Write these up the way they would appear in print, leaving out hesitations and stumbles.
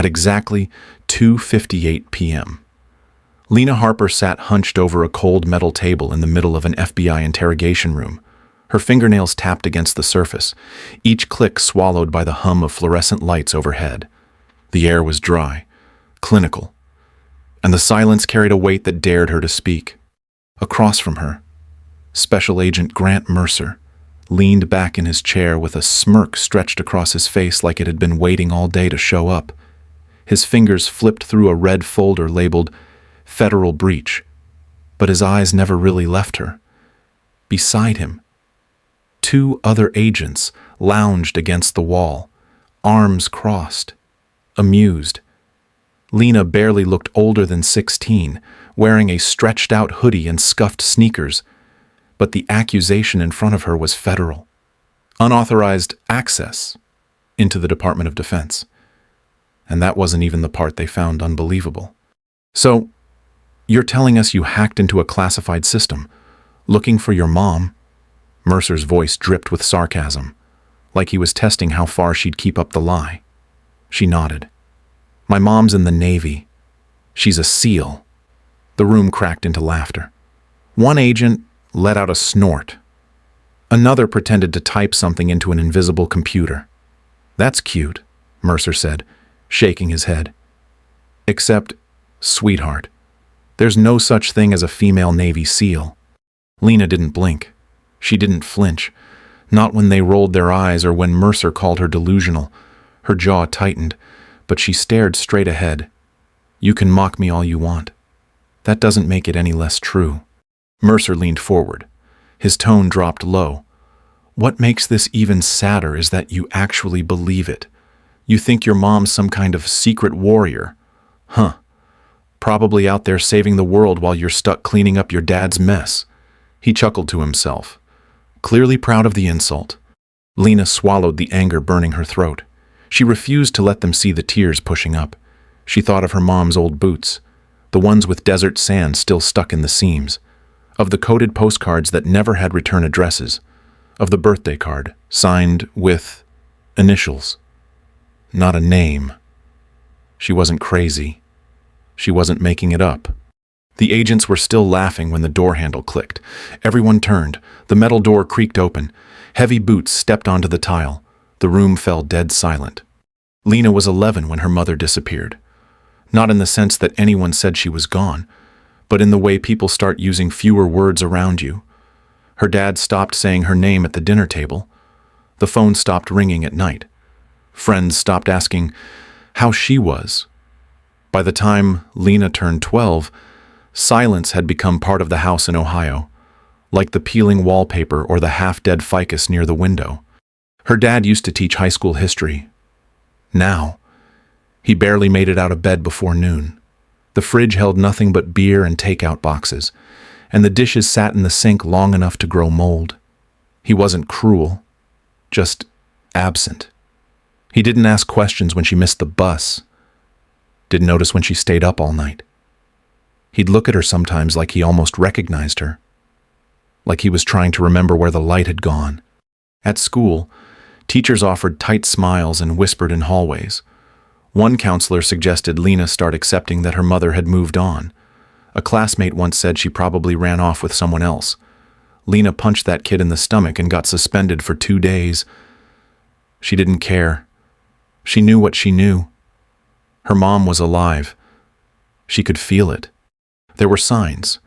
at exactly 2:58 p.m. Lena Harper sat hunched over a cold metal table in the middle of an FBI interrogation room. Her fingernails tapped against the surface, each click swallowed by the hum of fluorescent lights overhead. The air was dry, clinical, and the silence carried a weight that dared her to speak. Across from her, Special Agent Grant Mercer leaned back in his chair with a smirk stretched across his face like it had been waiting all day to show up. His fingers flipped through a red folder labeled Federal Breach, but his eyes never really left her. Beside him, two other agents lounged against the wall, arms crossed, amused. Lena barely looked older than 16, wearing a stretched-out hoodie and scuffed sneakers, but the accusation in front of her was federal. Unauthorized access into the Department of Defense. And that wasn't even the part they found unbelievable. So, you're telling us you hacked into a classified system, looking for your mom? Mercer's voice dripped with sarcasm, like he was testing how far she'd keep up the lie. She nodded. My mom's in the Navy. She's a SEAL. The room cracked into laughter. One agent let out a snort. Another pretended to type something into an invisible computer. That's cute, Mercer said, shaking his head. Except, sweetheart, there's no such thing as a female Navy SEAL. Lena didn't blink. She didn't flinch. Not when they rolled their eyes or when Mercer called her delusional. Her jaw tightened, but she stared straight ahead. You can mock me all you want. That doesn't make it any less true. Mercer leaned forward. His tone dropped low. What makes this even sadder is that you actually believe it. You think your mom's some kind of secret warrior. Huh. Probably out there saving the world while you're stuck cleaning up your dad's mess. He chuckled to himself, clearly proud of the insult. Lena swallowed the anger burning her throat. She refused to let them see the tears pushing up. She thought of her mom's old boots, the ones with desert sand still stuck in the seams, of the coded postcards that never had return addresses, of the birthday card, signed with initials, not a name. She wasn't crazy. She wasn't making it up. The agents were still laughing when the door handle clicked. Everyone turned. The metal door creaked open. Heavy boots stepped onto the tile. The room fell dead silent. Lena was 11 when her mother disappeared. Not in the sense that anyone said she was gone, but in the way people start using fewer words around you. Her dad stopped saying her name at the dinner table. The phone stopped ringing at night. Friends stopped asking how she was. By the time Lena turned 12, silence had become part of the house in Ohio, like the peeling wallpaper or the half-dead ficus near the window. Her dad used to teach high school history. Now, he barely made it out of bed before noon. The fridge held nothing but beer and takeout boxes, and the dishes sat in the sink long enough to grow mold. He wasn't cruel, just absent. He didn't ask questions when she missed the bus. Didn't notice when she stayed up all night. He'd look at her sometimes like he almost recognized her, like he was trying to remember where the light had gone. At school, teachers offered tight smiles and whispered in hallways. One counselor suggested Lena start accepting that her mother had moved on. A classmate once said she probably ran off with someone else. Lena punched that kid in the stomach and got suspended for 2 days. She didn't care. She knew what she knew. Her mom was alive. She could feel it. There were signs,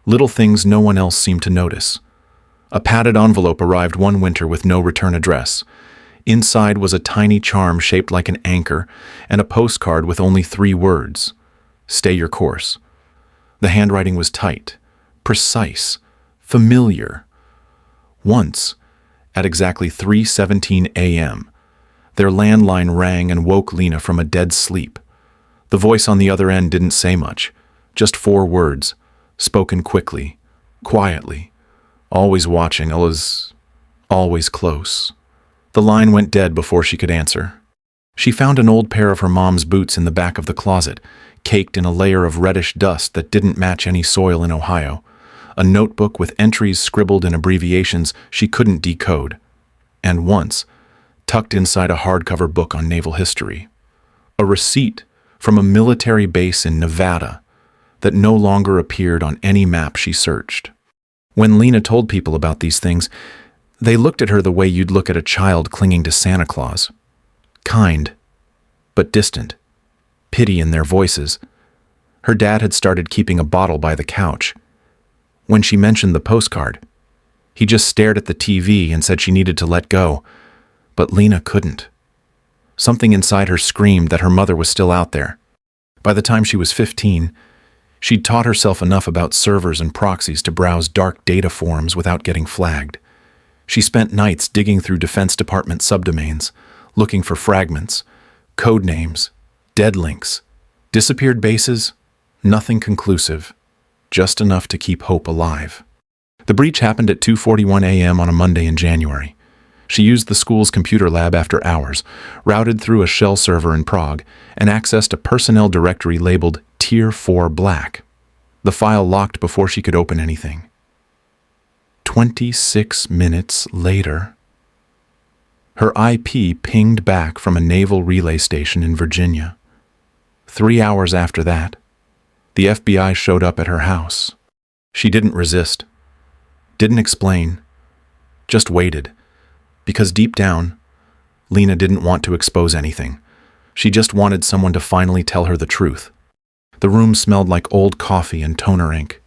little things no one else seemed to notice. A padded envelope arrived one winter with no return address. Inside was a tiny charm shaped like an anchor and a postcard with only 3 words: stay your course. The handwriting was tight, precise, familiar. Once, at exactly 3:17 a.m., their landline rang and woke Lena from a dead sleep. The voice on the other end didn't say much, just 4 words, spoken quickly, quietly, always watching, always close. The line went dead before she could answer. She found an old pair of her mom's boots in the back of the closet, caked in a layer of reddish dust that didn't match any soil in Ohio, a notebook with entries scribbled in abbreviations she couldn't decode, and once, tucked inside a hardcover book on naval history. A receipt from a military base in Nevada that no longer appeared on any map she searched. When Lena told people about these things, they looked at her the way you'd look at a child clinging to Santa Claus. Kind, but distant. Pity in their voices. Her dad had started keeping a bottle by the couch. When she mentioned the postcard, he just stared at the TV and said she needed to let go, but Lena couldn't. Something inside her screamed that her mother was still out there. By the time she was 15, she'd taught herself enough about servers and proxies to browse dark data forums without getting flagged. She spent nights digging through Defense Department subdomains, looking for fragments, code names, dead links, disappeared bases, nothing conclusive, just enough to keep hope alive. The breach happened at 2:41 a.m. on a Monday in January. She used the school's computer lab after hours, routed through a shell server in Prague, and accessed a personnel directory labeled Tier 4 Black. The file locked before she could open anything. 26 minutes later, her IP pinged back from a naval relay station in Virginia. 3 hours after that, the FBI showed up at her house. She didn't resist, didn't explain, just waited, because deep down, Lena didn't want to expose anything. She just wanted someone to finally tell her the truth. The room smelled like old coffee and toner ink.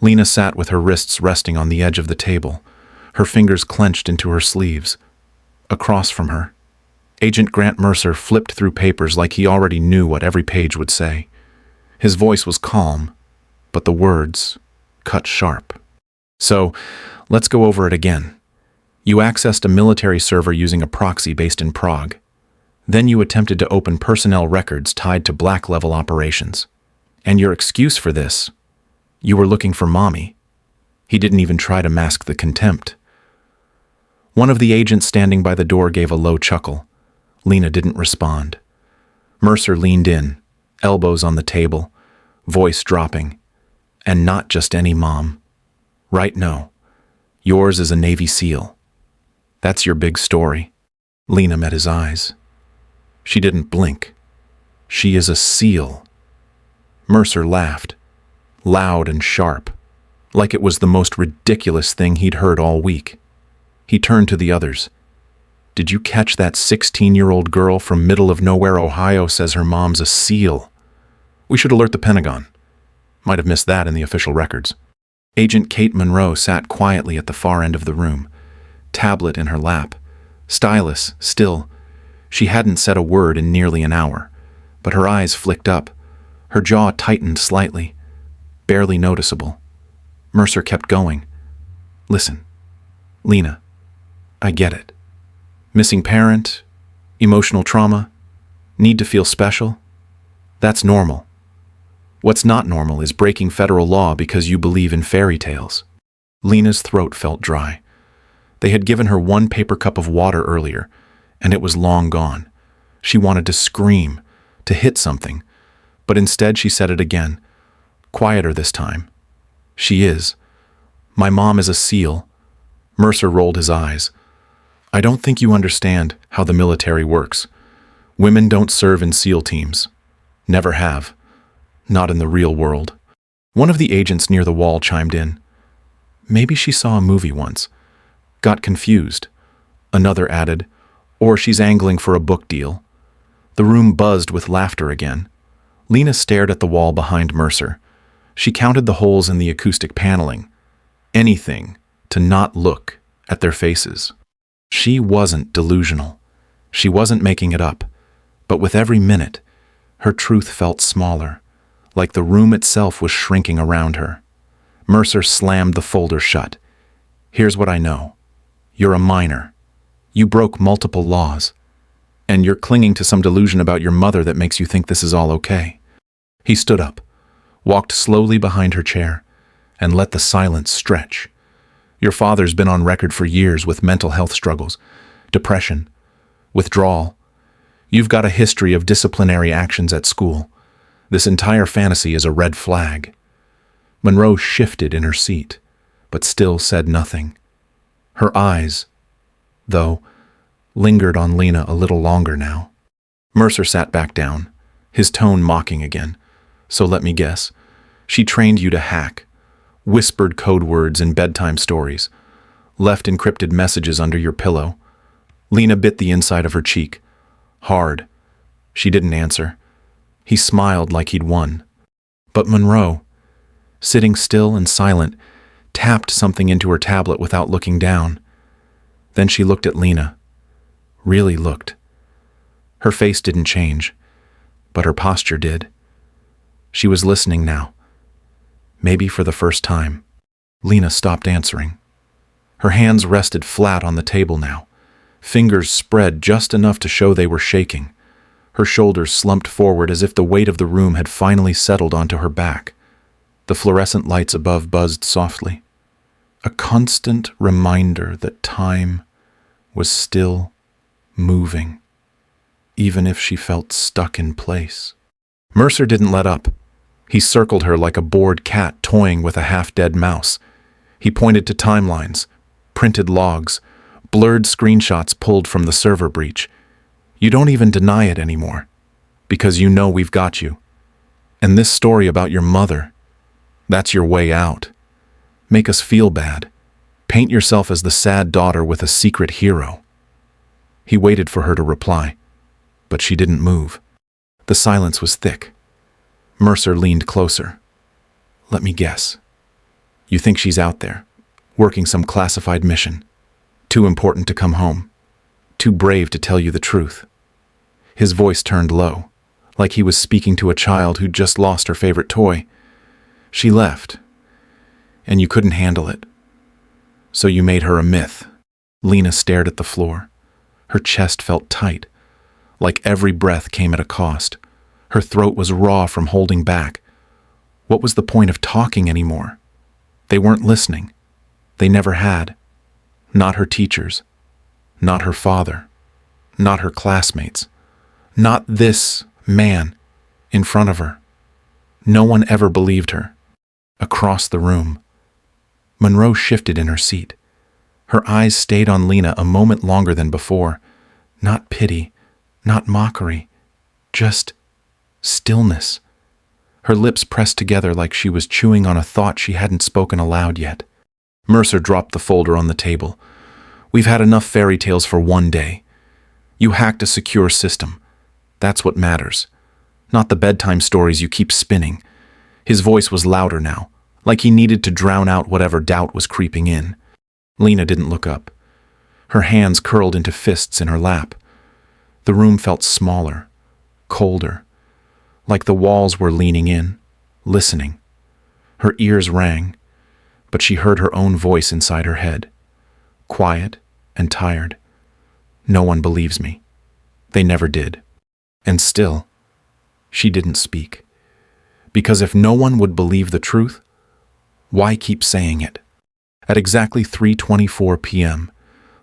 Lena sat with her wrists resting on the edge of the table, her fingers clenched into her sleeves. Across from her, Agent Grant Mercer flipped through papers like he already knew what every page would say. His voice was calm, but the words cut sharp. So, let's go over it again. You accessed a military server using a proxy based in Prague. Then you attempted to open personnel records tied to black-level operations. And your excuse for this? You were looking for Mommy. He didn't even try to mask the contempt. One of the agents standing by the door gave a low chuckle. Lena didn't respond. Mercer leaned in, elbows on the table, voice dropping. And not just any mom. Right, no. Yours is a Navy SEAL. That's your big story. Lena met his eyes. She didn't blink. She is a SEAL. Mercer laughed, loud and sharp, like it was the most ridiculous thing he'd heard all week. He turned to the others. Did you catch that 16-year-old girl from middle-of-nowhere Ohio says her mom's a SEAL? We should alert the Pentagon. Might have missed that in the official records. Agent Kate Monroe sat quietly at the far end of the room, tablet in her lap, stylus still. She hadn't said a word in nearly an hour, but her eyes flicked up. Her jaw tightened slightly, barely noticeable. Mercer kept going. Listen, Lena, I get it. Missing parent, emotional trauma, need to feel special. That's normal. What's not normal is breaking federal law because you believe in fairy tales. Lena's throat felt dry. They had given her one paper cup of water earlier, and it was long gone. She wanted to scream, to hit something, but instead she said it again, quieter this time. She is. My mom is a SEAL. Mercer rolled his eyes. I don't think you understand how the military works. Women don't serve in SEAL teams. Never have. Not in the real world. One of the agents near the wall chimed in. Maybe she saw a movie once. Got confused. Another added, or she's angling for a book deal. The room buzzed with laughter again. Lena stared at the wall behind Mercer. She counted the holes in the acoustic paneling. Anything to not look at their faces. She wasn't delusional. She wasn't making it up. But with every minute, her truth felt smaller, like the room itself was shrinking around her. Mercer slammed the folder shut. Here's what I know. You're a minor. You broke multiple laws. And you're clinging to some delusion about your mother that makes you think this is all okay. He stood up, walked slowly behind her chair, and let the silence stretch. Your father's been on record for years with mental health struggles, depression, withdrawal. You've got a history of disciplinary actions at school. This entire fantasy is a red flag. Monroe shifted in her seat, but still said nothing. Her eyes, though, lingered on Lena a little longer now. Mercer sat back down, his tone mocking again. So let me guess. She trained you to hack, whispered code words in bedtime stories, left encrypted messages under your pillow. Lena bit the inside of her cheek. Hard. She didn't answer. He smiled like he'd won. But Monroe, sitting still and silent, tapped something into her tablet without looking down. Then she looked at Lena. Really looked. Her face didn't change, but her posture did. She was listening now. Maybe for the first time. Lena stopped answering. Her hands rested flat on the table now, fingers spread just enough to show they were shaking. Her shoulders slumped forward as if the weight of the room had finally settled onto her back. The fluorescent lights above buzzed softly. A constant reminder that time was still moving, even if she felt stuck in place. Mercer didn't let up. He circled her like a bored cat toying with a half-dead mouse. He pointed to timelines, printed logs, blurred screenshots pulled from the server breach. You don't even deny it anymore, because you know we've got you. And this story about your mother, that's your way out. Make us feel bad. Paint yourself as the sad daughter with a secret hero. He waited for her to reply, but she didn't move. The silence was thick. Mercer leaned closer. Let me guess. You think she's out there, working some classified mission, too important to come home, too brave to tell you the truth. His voice turned low, like he was speaking to a child who'd just lost her favorite toy. She left, and you couldn't handle it. So you made her a myth. Lena stared at the floor. Her chest felt tight, like every breath came at a cost. Her throat was raw from holding back. What was the point of talking anymore? They weren't listening. They never had. Not her teachers. Not her father. Not her classmates. Not this man in front of her. No one ever believed her. Across the room, Monroe shifted in her seat. Her eyes stayed on Lena a moment longer than before. Not pity, not mockery, just stillness. Her lips pressed together like she was chewing on a thought she hadn't spoken aloud yet. Mercer dropped the folder on the table. We've had enough fairy tales for one day. You hacked a secure system. That's what matters. Not the bedtime stories you keep spinning. His voice was louder now, like he needed to drown out whatever doubt was creeping in. Lena didn't look up. Her hands curled into fists in her lap. The room felt smaller, colder, like the walls were leaning in, listening. Her ears rang, but she heard her own voice inside her head, quiet and tired. No one believes me. They never did. And still, she didn't speak. Because if no one would believe the truth, why keep saying it? At exactly 3:24 p.m.,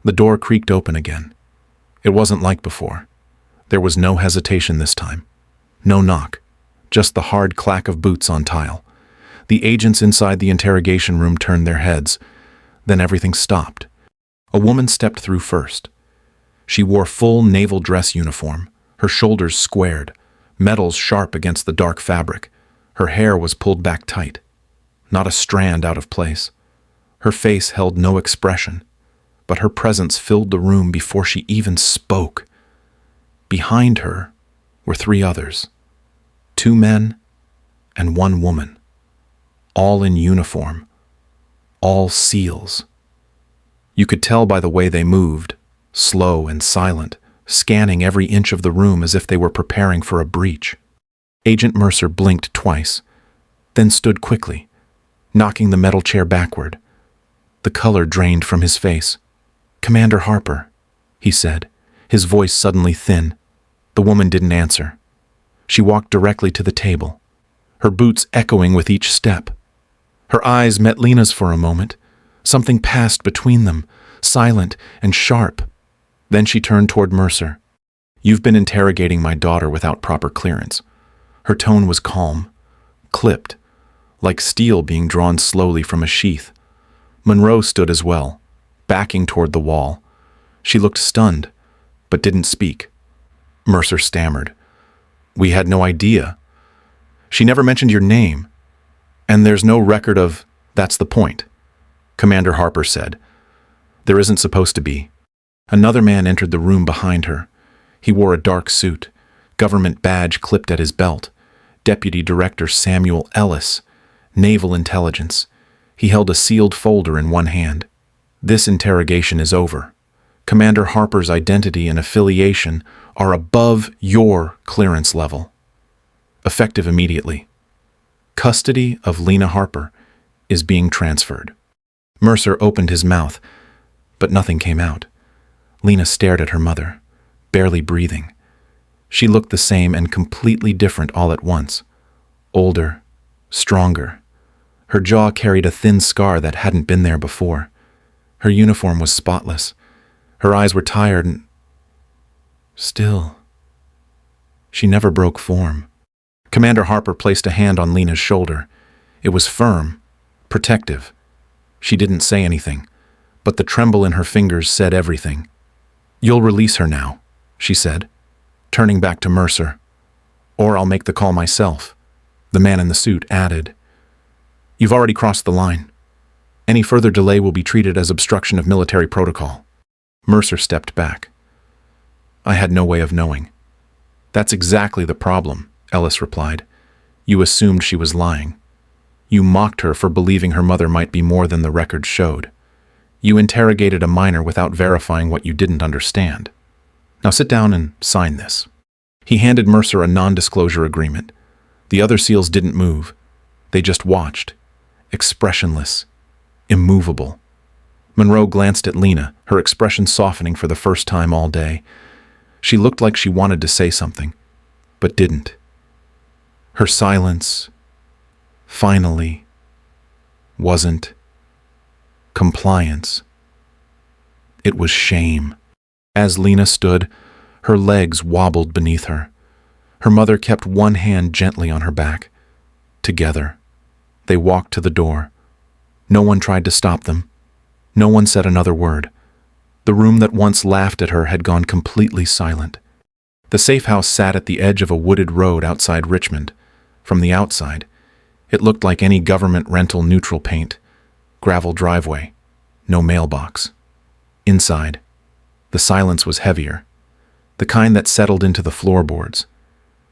the door creaked open again. It wasn't like before. There was no hesitation this time. No knock. Just the hard clack of boots on tile. The agents inside the interrogation room turned their heads. Then everything stopped. A woman stepped through first. She wore full naval dress uniform, her shoulders squared, metals sharp against the dark fabric. Her hair was pulled back tight, not a strand out of place. Her face held no expression, but her presence filled the room before she even spoke. Behind her were three others, 2 men and 1 woman, all in uniform, all SEALs. You could tell by the way they moved, slow and silent, scanning every inch of the room as if they were preparing for a breach. Agent Mercer blinked twice, then stood quickly, knocking the metal chair backward. The color drained from his face. "Commander Harper," he said, his voice suddenly thin. The woman didn't answer. She walked directly to the table, her boots echoing with each step. Her eyes met Lena's for a moment. Something passed between them, silent and sharp. Then she turned toward Mercer. "You've been interrogating my daughter without proper clearance." Her tone was calm, clipped, like steel being drawn slowly from a sheath. Monroe stood as well, backing toward the wall. She looked stunned, but didn't speak. Mercer stammered. We had no idea. She never mentioned your name. And there's no record of, that's the point, Commander Harper said. There isn't supposed to be. Another man entered the room behind her. He wore a dark suit, government badge clipped at his belt. Deputy Director Samuel Ellis, Naval Intelligence. He held a sealed folder in one hand. This interrogation is over. Commander Harper's identity and affiliation are above your clearance level. Effective immediately. Custody of Lena Harper is being transferred. Mercer opened his mouth, but nothing came out. Lena stared at her mother, barely breathing. She looked the same and completely different all at once. Older, stronger. Her jaw carried a thin scar that hadn't been there before. Her uniform was spotless. Her eyes were tired and still. She never broke form. Commander Harper placed a hand on Lena's shoulder. It was firm, protective. She didn't say anything, but the tremble in her fingers said everything. You'll release her now, she said, turning back to Mercer. Or I'll make the call myself, the man in the suit added. You've already crossed the line. Any further delay will be treated as obstruction of military protocol. Mercer stepped back. I had no way of knowing. That's exactly the problem, Ellis replied. You assumed she was lying. You mocked her for believing her mother might be more than the records showed. You interrogated a minor without verifying what you didn't understand. Now sit down and sign this. He handed Mercer a non-disclosure agreement. The other SEALs didn't move. They just watched, expressionless, immovable. Monroe glanced at Lena, her expression softening for the first time all day. She looked like she wanted to say something, but didn't. Her silence, finally, wasn't compliance. It was shame. As Lena stood, her legs wobbled beneath her. Her mother kept one hand gently on her back. Together, they walked to the door. No one tried to stop them. No one said another word. The room that once laughed at her had gone completely silent. The safe house sat at the edge of a wooded road outside Richmond. From the outside, it looked like any government rental neutral paint. Gravel driveway, no mailbox. Inside, the silence was heavier, the kind that settled into the floorboards,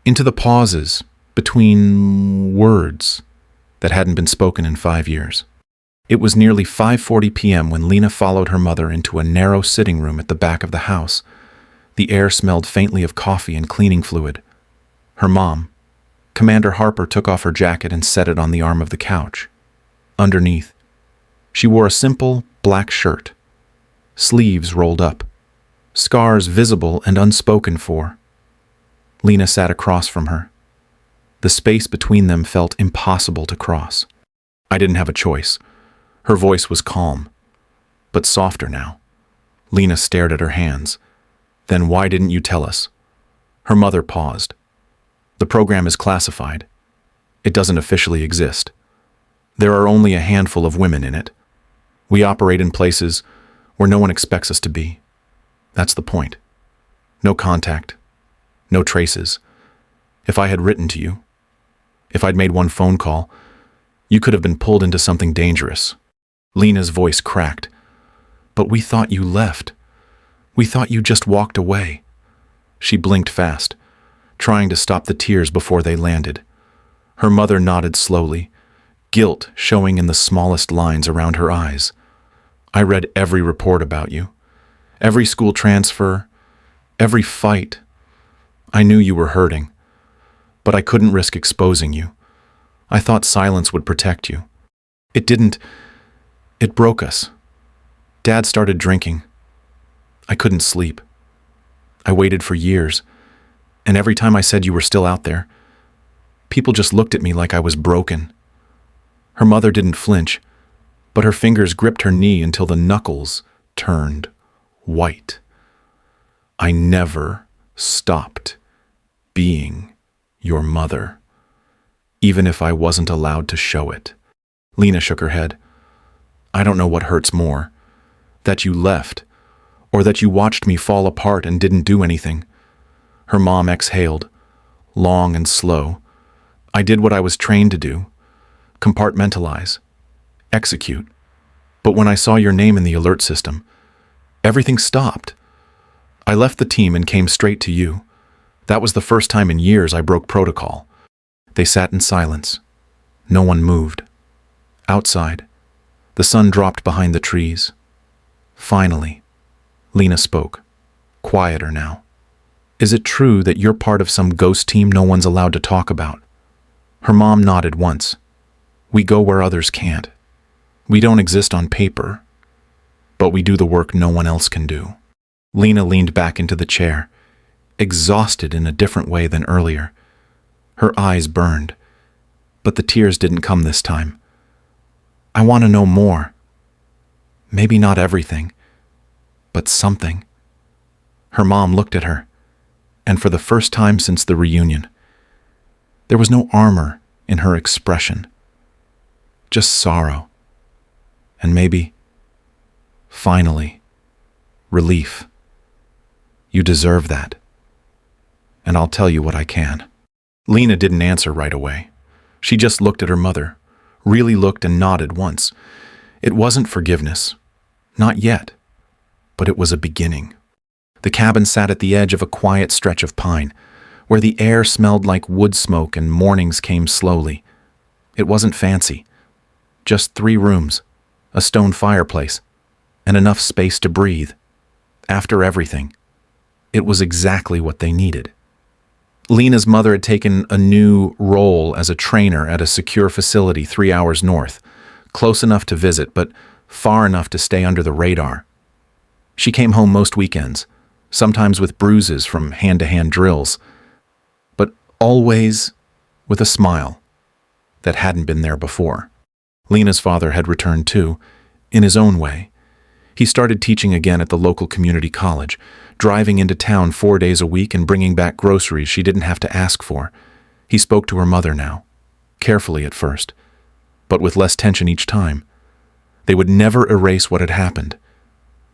into the pauses between words that hadn't been spoken in 5 years. It was nearly 5:40 p.m. when Lena followed her mother into a narrow sitting room at the back of the house. The air smelled faintly of coffee and cleaning fluid. Her mom, Commander Harper, took off her jacket and set it on the arm of the couch. Underneath, she wore a simple black shirt, sleeves rolled up, scars visible and unspoken for. Lena sat across from her. The space between them felt impossible to cross. I didn't have a choice. Her voice was calm, but softer now. Lena stared at her hands. Then why didn't you tell us? Her mother paused. The program is classified. It doesn't officially exist. There are only a handful of women in it. We operate in places where no one expects us to be. That's the point. No contact. No traces. If I had written to you, if I'd made one phone call, you could have been pulled into something dangerous. Lena's voice cracked. But we thought you left. We thought you just walked away. She blinked fast, trying to stop the tears before they landed. Her mother nodded slowly, guilt showing in the smallest lines around her eyes. I read every report about you, every school transfer, every fight. I knew you were hurting, but I couldn't risk exposing you. I thought silence would protect you. It didn't. It broke us. Dad started drinking. I couldn't sleep. I waited for years, and every time I said you were still out there, people just looked at me like I was broken. Her mother didn't flinch, but her fingers gripped her knee until the knuckles turned white. I never stopped being your mother, even if I wasn't allowed to show it. Lena shook her head. I don't know what hurts more, that you left, or that you watched me fall apart and didn't do anything. Her mom exhaled, long and slow. I did what I was trained to do. Compartmentalize. Execute. But when I saw your name in the alert system, everything stopped. I left the team and came straight to you. That was the first time in years I broke protocol. They sat in silence. No one moved. Outside, the sun dropped behind the trees. Finally, Lena spoke, quieter now. Is it true that you're part of some ghost team no one's allowed to talk about? Her mom nodded once. We go where others can't. We don't exist on paper, but we do the work no one else can do. Lena leaned back into the chair, exhausted in a different way than earlier. Her eyes burned, but the tears didn't come this time. I want to know more. Maybe not everything, but something. Her mom looked at her, and for the first time since the reunion, there was no armor in her expression, just sorrow, and maybe, finally, relief. You deserve that, and I'll tell you what I can. Lena didn't answer right away. She just looked at her mother, really looked and nodded once. It wasn't forgiveness, not yet, but it was a beginning. The cabin sat at the edge of a quiet stretch of pine, where the air smelled like wood smoke and mornings came slowly. It wasn't fancy, just 3 rooms, a stone fireplace, and enough space to breathe. After everything, it was exactly what they needed. Lena's mother had taken a new role as a trainer at a secure facility 3 hours north, close enough to visit, but far enough to stay under the radar. She came home most weekends, sometimes with bruises from hand-to-hand drills, but always with a smile that hadn't been there before. Lena's father had returned too, in his own way. He started teaching again at the local community college, driving into town 4 days a week and bringing back groceries she didn't have to ask for. He spoke to her mother now, carefully at first, but with less tension each time. They would never erase what had happened,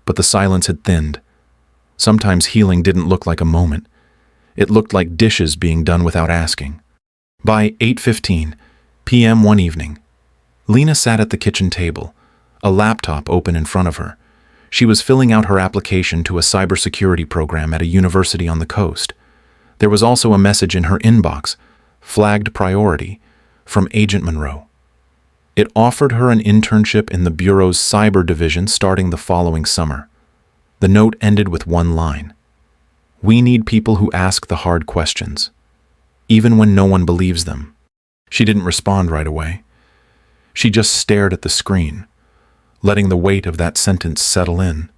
but the silence had thinned. Sometimes healing didn't look like a moment. It looked like dishes being done without asking. By 8:15 p.m. one evening, Lena sat at the kitchen table, a laptop open in front of her. She was filling out her application to a cybersecurity program at a university on the coast. There was also a message in her inbox, flagged priority, from Agent Monroe. It offered her an internship in the Bureau's cyber division starting the following summer. The note ended with one line. We need people who ask the hard questions, even when no one believes them. She didn't respond right away. She just stared at the screen, letting the weight of that sentence settle in.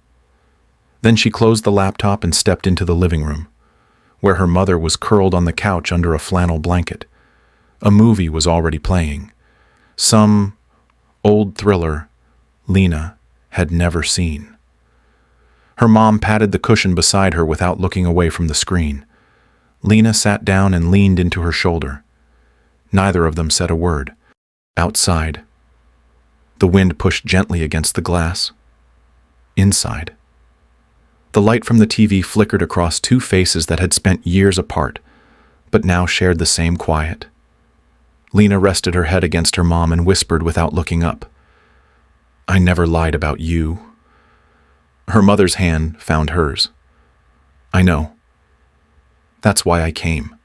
Then she closed the laptop and stepped into the living room, where her mother was curled on the couch under a flannel blanket. A movie was already playing, some old thriller Lena had never seen. Her mom patted the cushion beside her without looking away from the screen. Lena sat down and leaned into her shoulder. Neither of them said a word. Outside, the wind pushed gently against the glass. Inside, the light from the TV flickered across 2 faces that had spent years apart, but now shared the same quiet. Lena rested her head against her mom and whispered without looking up. I never lied about you. Her mother's hand found hers. I know. That's why I came.